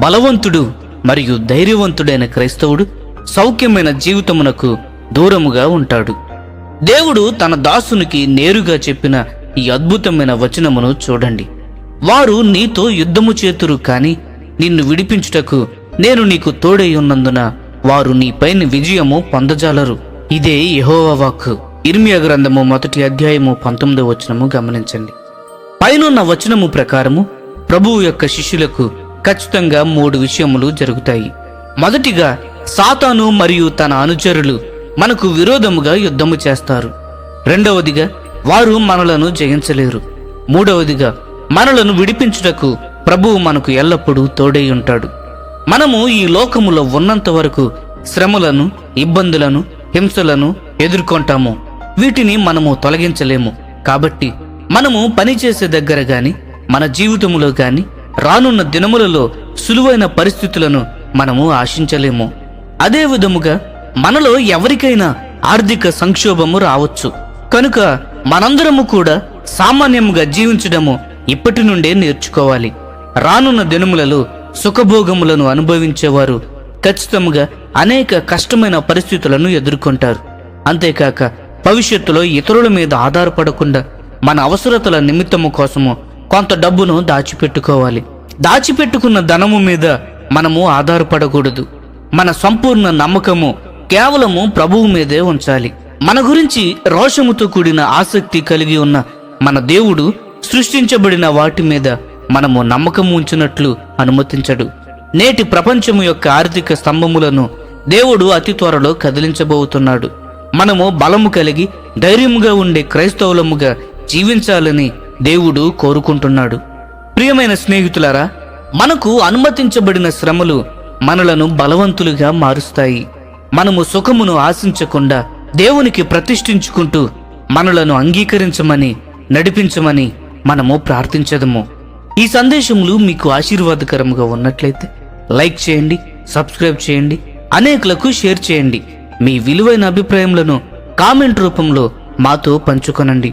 బలవంతుడు మరియు ధైర్యవంతుడైన క్రైస్తవుడు సౌఖ్యమైన జీవితమునకు దూరముగా ఉంటాడు. దేవుడు తన దాసునికి నేరుగా చెప్పిన ఈ అద్భుతమైన వచనమును చూడండి. వారు నీతో యుద్ధము చేతురు కాని నిన్ను విడిపించుటకు నేను నీకు తోడై ఉన్నందున వారు నీపైన విజయము పొందజాలరు. ఇదే యెహోవా వాక్కు. ఇర్మియా గ్రంథము 1వ అధ్యాయము 19వ వచనము గమనించండి. పైనున్న వచనము ప్రకారము ప్రభువు యొక్క శిష్యులకు ఖచ్చితంగా 3 విషయములు జరుగుతాయి. మొదటిగా, సాతాను మరియు తన అనుచరులు మనకు విరోధముగా యుద్ధము చేస్తారు. రెండవదిగా, వారు మనలను జయించలేరు. మూడవదిగా, మనలను విడిపించుటకు ప్రభువు మనకు ఎల్లప్పుడూ తోడై ఉంటాడు. మనము ఈ లోకములో ఉన్నంత వరకు శ్రమలను, ఇబ్బందులను, హింసలను ఎదుర్కొంటాము. వీటిని మనము తొలగించలేము. కాబట్టి మనము పనిచేసే దగ్గర గాని, మన జీవితములో గాని రానున్న దినములలో సులువైన పరిస్థితులను మనము ఆశించలేము. అదే విధముగా మనలో ఎవరికైనా ఆర్థిక సంక్షోభము రావచ్చు. కనుక మనందరము కూడా సామాన్యముగా జీవించడము ఇప్పటి నుండే నేర్చుకోవాలి. రానున్న దినములలో సుఖభోగములను అనుభవించేవారు ఖచ్చితంగా అనేక కష్టమైన పరిస్థితులను ఎదుర్కొంటారు. అంతేకాక భవిష్యత్తులో ఇతరుల మీద ఆధారపడకుండా మన అవసరతల నిమిత్తము కోసము కొంత డబ్బును దాచిపెట్టుకోవాలి. దాచిపెట్టుకున్న ధనము మీద మనము ఆధారపడకూడదు. మన సంపూర్ణ నమ్మకము కేవలము ప్రభువు మీదే ఉంచాలి. మన గురించి రోషముతో కూడిన ఆసక్తి కలిగి ఉన్న మన దేవుడు సృష్టించబడిన వాటి మీద మనము నమ్మకం ఉంచినట్లు అనుమతించడు. నేటి ప్రపంచము యొక్క ఆర్థిక స్తంభములను దేవుడు అతి త్వరలో కదిలించబోతున్నాడు. మనము బలము కలిగి ధైర్యముగా ఉండే క్రైస్తవులముగా జీవించాలని దేవుడు కోరుకుంటున్నాడు. ప్రియమైన స్నేహితులారా, మనకు అనుమతించబడిన శ్రమలు మనలను బలవంతులుగా మారుస్తాయి. మనము సుఖమును ఆశించకుండా దేవునికి ప్రతిష్ఠించుకుంటూ మనలను అంగీకరించమని, నడిపించమని మనము ప్రార్థించదము. ఈ సందేశములు మీకు ఆశీర్వాదకరముగా ఉన్నట్లయితే లైక్ చేయండి, సబ్స్క్రైబ్ చేయండి, అనేకులకు షేర్ చేయండి. మీ విలువైన అభిప్రాయములను కామెంట్ రూపంలో మాతో పంచుకొనండి.